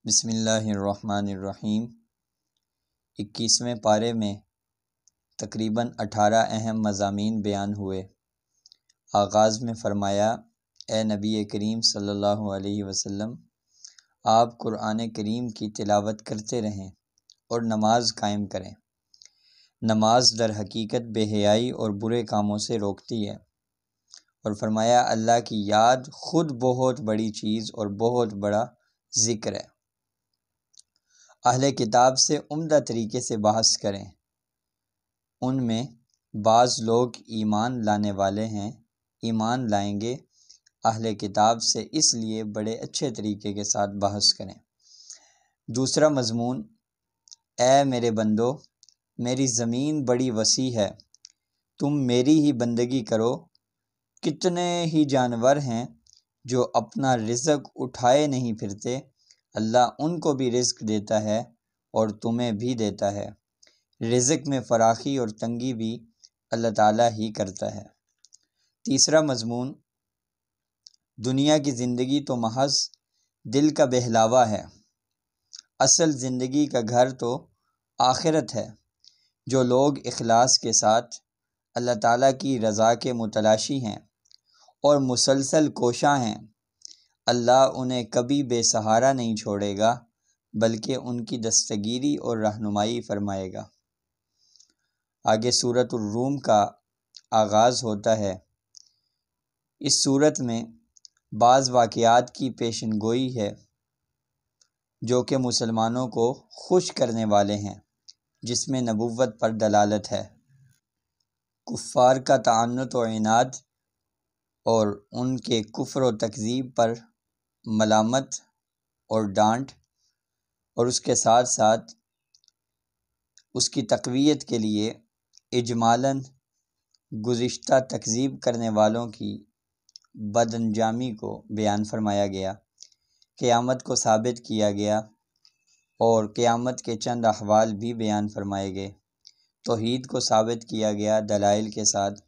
بسم اللہ الرحمن الرحیم۔ 21ویں پارے میں تقریباً 18 اہم مضامین بیان ہوئے۔ آغاز میں فرمایا، اے نبی کریم صلی اللہ علیہ وسلم، آپ قرآن کریم کی تلاوت کرتے رہیں اور نماز قائم کریں۔ نماز در حقیقت بے حیائی اور برے کاموں سے روکتی ہے، اور فرمایا اللہ کی یاد خود بہت بڑی چیز اور بہت بڑا ذکر ہے۔ اہل کتاب سے عمدہ طریقے سے بحث کریں۔ ان میں بعض لوگ ایمان لانے والے ہیں، ایمان لائیں گے۔ اہل کتاب سے اس لیے بڑے اچھے طریقے کے ساتھ بحث کریں۔ دوسرا مضمون، اے میرے بندو، میری زمین بڑی وسیع ہے، تم میری ہی بندگی کرو۔ کتنے ہی جانور ہیں جو اپنا رزق اٹھائے نہیں پھرتے، اللہ ان کو بھی رزق دیتا ہے اور تمہیں بھی دیتا ہے۔ رزق میں فراخی اور تنگی بھی اللہ تعالیٰ ہی کرتا ہے۔ تیسرا مضمون، دنیا کی زندگی تو محض دل کا بہلاوا ہے، اصل زندگی کا گھر تو آخرت ہے۔ جو لوگ اخلاص کے ساتھ اللہ تعالیٰ کی رضا کے متلاشی ہیں اور مسلسل کوشاں ہیں، اللہ انہیں کبھی بے سہارا نہیں چھوڑے گا، بلکہ ان کی دستگیری اور رہنمائی فرمائے گا۔ آگے سورۃ الروم کا آغاز ہوتا ہے۔ اس سورت میں بعض واقعات کی پیشن گوئی ہے جو کہ مسلمانوں کو خوش کرنے والے ہیں، جس میں نبوت پر دلالت ہے۔ کفار کا تعنت و عناد اور ان کے کفر و تکذیب پر ملامت اور ڈانٹ، اور اس کے ساتھ ساتھ اس کی تقویت کے لیے اجمالاً گزشتہ تکذیب کرنے والوں کی بد انجامی کو بیان فرمایا گیا، قیامت کو ثابت کیا گیا اور قیامت کے چند احوال بھی بیان فرمائے گئے۔ توحید کو ثابت کیا گیا دلائل کے ساتھ،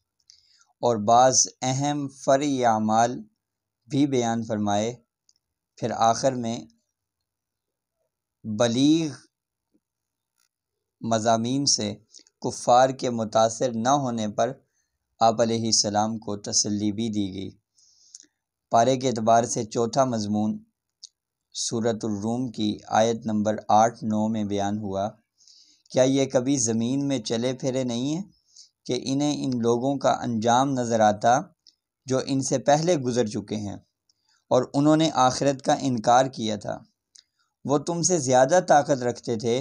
اور بعض اہم فرعی اعمال بھی بیان فرمائے۔ پھر آخر میں بلیغ مضامین سے کفار کے متاثر نہ ہونے پر آپ علیہ السلام کو تسلی بھی دی گئی۔ پارے کے اعتبار سے چوتھا مضمون سورۃ الروم کی آیت نمبر 8-9 میں بیان ہوا۔ کیا یہ کبھی زمین میں چلے پھرے نہیں ہیں کہ انہیں ان لوگوں کا انجام نظر آتا جو ان سے پہلے گزر چکے ہیں، اور انہوں نے آخرت کا انکار کیا تھا۔ وہ تم سے زیادہ طاقت رکھتے تھے،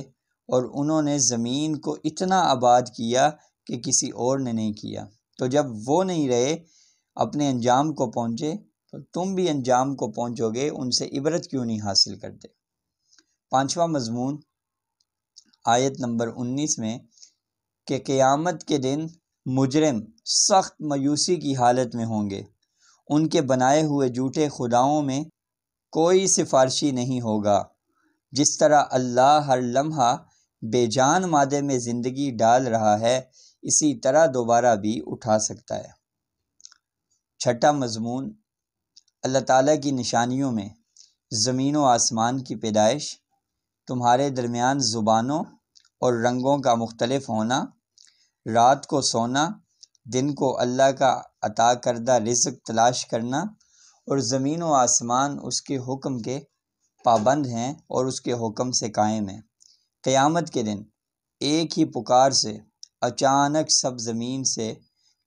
اور انہوں نے زمین کو اتنا آباد کیا کہ کسی اور نے نہیں کیا۔ تو جب وہ نہیں رہے، اپنے انجام کو پہنچے، تو تم بھی انجام کو پہنچو گے، ان سے عبرت کیوں نہیں حاصل کرتے۔ پانچواں مضمون آیت نمبر 19 میں کہ قیامت کے دن مجرم سخت مایوسی کی حالت میں ہوں گے، ان کے بنائے ہوئے جھوٹے خداؤں میں کوئی سفارشی نہیں ہوگا۔ جس طرح اللہ ہر لمحہ بے جان مادے میں زندگی ڈال رہا ہے، اسی طرح دوبارہ بھی اٹھا سکتا ہے۔ چھٹا مضمون، اللہ تعالیٰ کی نشانیوں میں زمین و آسمان کی پیدائش، تمہارے درمیان زبانوں اور رنگوں کا مختلف ہونا، رات کو سونا، دن کو اللہ کا عطا کردہ رزق تلاش کرنا، اور زمین و آسمان اس کے حکم کے پابند ہیں اور اس کے حکم سے قائم ہیں۔ قیامت کے دن ایک ہی پکار سے اچانک سب زمین سے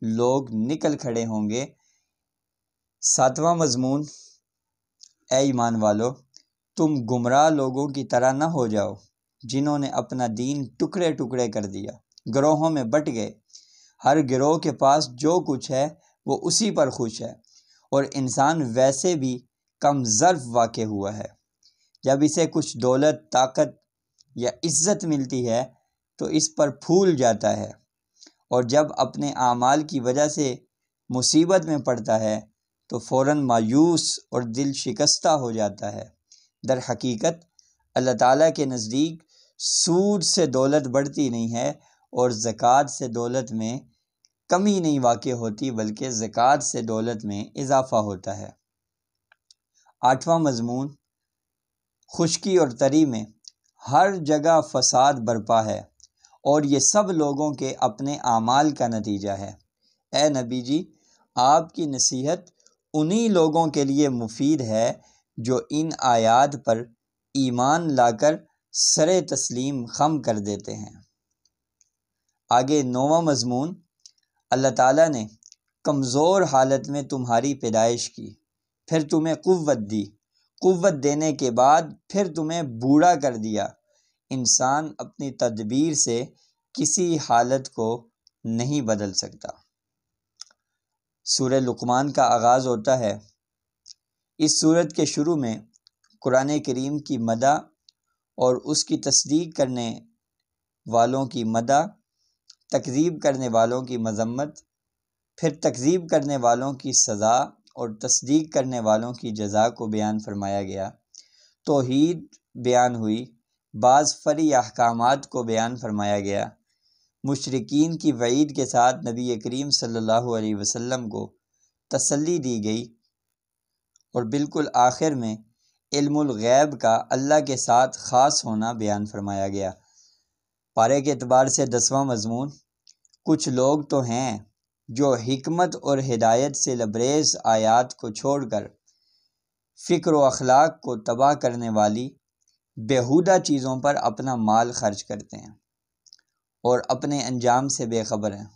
لوگ نکل کھڑے ہوں گے۔ ساتواں مضمون، اے ایمان والو، تم گمراہ لوگوں کی طرح نہ ہو جاؤ جنہوں نے اپنا دین ٹکڑے ٹکڑے کر دیا، گروہوں میں بٹ گئے۔ ہر گروہ کے پاس جو کچھ ہے وہ اسی پر خوش ہے، اور انسان ویسے بھی کم ظرف واقع ہوا ہے۔ جب اسے کچھ دولت، طاقت یا عزت ملتی ہے تو اس پر پھول جاتا ہے، اور جب اپنے اعمال کی وجہ سے مصیبت میں پڑتا ہے تو فوراً مایوس اور دل شکستہ ہو جاتا ہے۔ در حقیقت اللہ تعالیٰ کے نزدیک سود سے دولت بڑھتی نہیں ہے، اور زکوٰۃ سے دولت میں کمی نہیں واقع ہوتی، بلکہ زکوٰۃ سے دولت میں اضافہ ہوتا ہے۔ آٹھواں مضمون، خشکی اور تری میں ہر جگہ فساد برپا ہے، اور یہ سب لوگوں کے اپنے اعمال کا نتیجہ ہے۔ اے نبی جی، آپ کی نصیحت انہی لوگوں کے لیے مفید ہے جو ان آیات پر ایمان لا کر سر تسلیم خم کر دیتے ہیں۔ آگے 9واں مضمون، اللہ تعالیٰ نے کمزور حالت میں تمہاری پیدائش کی، پھر تمہیں قوت دی، قوت دینے کے بعد پھر تمہیں بوڑھا کر دیا۔ انسان اپنی تدبیر سے کسی حالت کو نہیں بدل سکتا۔ سورہ لقمان کا آغاز ہوتا ہے۔ اس سورت کے شروع میں قرآن کریم کی مدح اور اس کی تصدیق کرنے والوں کی مدح، تکذیب کرنے والوں کی مذمت، پھر تکذیب کرنے والوں کی سزا اور تصدیق کرنے والوں کی جزا کو بیان فرمایا گیا۔ توحید بیان ہوئی، بعض فرعی احکامات کو بیان فرمایا گیا، مشرکین کی وعید کے ساتھ نبی کریم صلی اللہ علیہ وسلم کو تسلی دی گئی، اور بالکل آخر میں علم الغیب کا اللہ کے ساتھ خاص ہونا بیان فرمایا گیا۔ پارے کے اعتبار سے 10واں مضمون، کچھ لوگ تو ہیں جو حکمت اور ہدایت سے لبریز آیات کو چھوڑ کر فکر و اخلاق کو تباہ کرنے والی بیہودہ چیزوں پر اپنا مال خرچ کرتے ہیں اور اپنے انجام سے بے خبر ہیں۔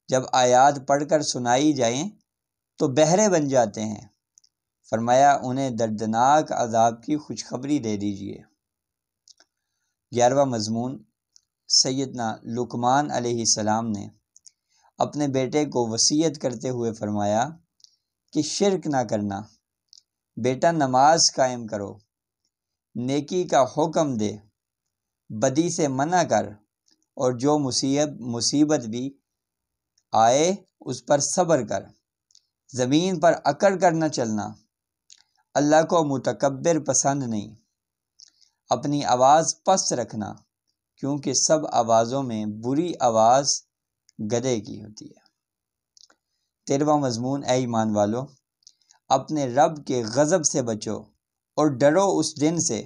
جب آیات پڑھ کر سنائی جائیں تو بہرے بن جاتے ہیں۔ فرمایا انہیں دردناک عذاب کی خوشخبری دے دیجیے۔ 11واں مضمون، سیدنا لقمان علیہ السلام نے اپنے بیٹے کو وصیت کرتے ہوئے فرمایا کہ شرک نہ کرنا، بیٹا نماز قائم کرو، نیکی کا حکم دے، بدی سے منع کر، اور جو مصیبت بھی آئے اس پر صبر کر، زمین پر اکڑ کر نہ چلنا، اللہ کو متکبر پسند نہیں، اپنی آواز پست رکھنا، کیونکہ سب آوازوں میں بری آواز گدھے کی ہوتی ہے۔ 13واں مضمون، اے ایمان والو، اپنے رب کے غضب سے بچو اور ڈرو اس دن سے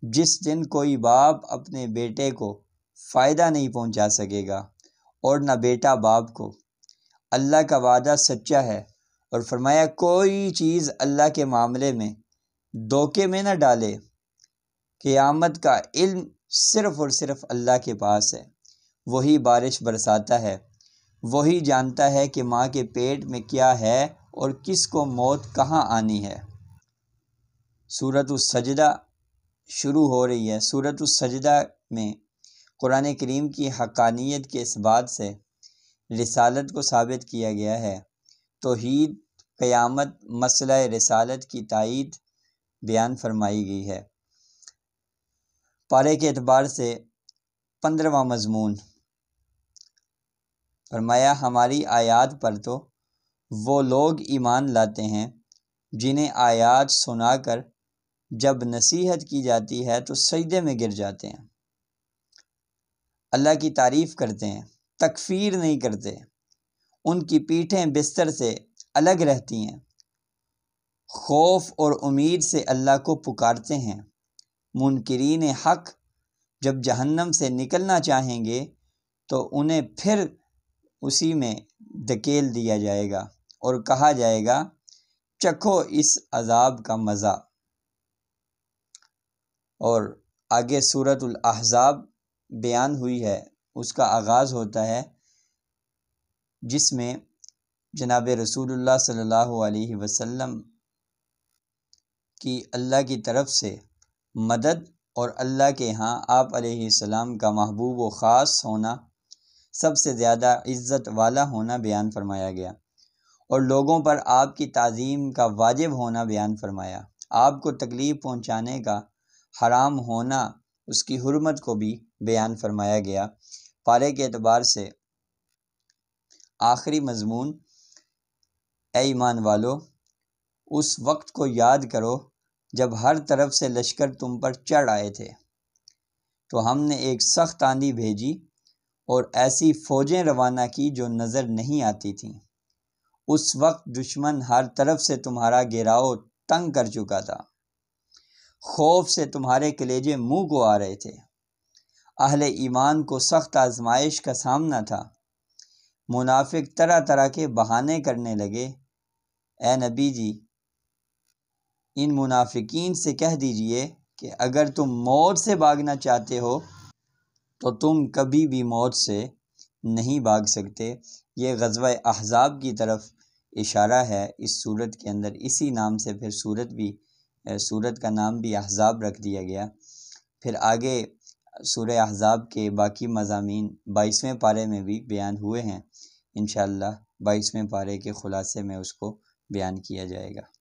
جس دن کوئی باپ اپنے بیٹے کو فائدہ نہیں پہنچا سکے گا اور نہ بیٹا باپ کو۔ اللہ کا وعدہ سچا ہے، اور فرمایا کوئی چیز اللہ کے معاملے میں دھوکے میں نہ ڈالے۔ قیامت کا علم صرف اور صرف اللہ کے پاس ہے، وہی بارش برساتا ہے، وہی جانتا ہے کہ ماں کے پیٹ میں کیا ہے اور کس کو موت کہاں آنی ہے۔ سورۃ السجدہ شروع ہو رہی ہے۔ سورۃ السجدہ میں قرآن کریم کی حقانیت کے اس بات سے رسالت کو ثابت کیا گیا ہے۔ توحید، قیامت، مسئلہ رسالت کی تائید بیان فرمائی گئی ہے۔ پارے کے اعتبار سے 15واں مضمون، فرمایا ہماری آیات پر تو وہ لوگ ایمان لاتے ہیں جنہیں آیات سنا کر جب نصیحت کی جاتی ہے تو سجدے میں گر جاتے ہیں، اللہ کی تعریف کرتے ہیں، تکفیر نہیں کرتے، ان کی پیٹھیں بستر سے الگ رہتی ہیں، خوف اور امید سے اللہ کو پکارتے ہیں۔ منکرین حق جب جہنم سے نکلنا چاہیں گے تو انہیں پھر اسی میں دھکیل دیا جائے گا اور کہا جائے گا چکھو اس عذاب کا مزہ۔ اور آگے سورۃ الاحزاب بیان ہوئی ہے، اس کا آغاز ہوتا ہے جس میں جناب رسول اللہ صلی اللہ علیہ وسلم کی اللہ کی طرف سے مدد اور اللہ کے ہاں آپ علیہ السلام کا محبوب و خاص ہونا، سب سے زیادہ عزت والا ہونا بیان فرمایا گیا، اور لوگوں پر آپ کی تعظیم کا واجب ہونا بیان فرمایا۔ آپ کو تکلیف پہنچانے کا حرام ہونا، اس کی حرمت کو بھی بیان فرمایا گیا۔ پارے کے اعتبار سے آخری مضمون، اے ایمان والو، اس وقت کو یاد کرو جب ہر طرف سے لشکر تم پر چڑھ آئے تھے، تو ہم نے ایک سخت آندھی بھیجی اور ایسی فوجیں روانہ کی جو نظر نہیں آتی تھیں۔ اس وقت دشمن ہر طرف سے تمہارا گھیراؤ تنگ کر چکا تھا، خوف سے تمہارے کلیجے منہ کو آ رہے تھے۔ اہل ایمان کو سخت آزمائش کا سامنا تھا۔ منافق طرح طرح کے بہانے کرنے لگے۔ اے نبی جی، ان منافقین سے کہہ دیجئے کہ اگر تم موت سے بھاگنا چاہتے ہو تو تم کبھی بھی موت سے نہیں بھاگ سکتے۔ یہ غزوہ احزاب کی طرف اشارہ ہے اس صورت کے اندر، اسی نام سے پھر صورت کا نام بھی احزاب رکھ دیا گیا۔ پھر آگے سورہ احزاب کے باقی مضامین 22ویں پارے میں بھی بیان ہوئے ہیں، انشاءاللہ 22ویں پارے کے خلاصے میں اس کو بیان کیا جائے گا۔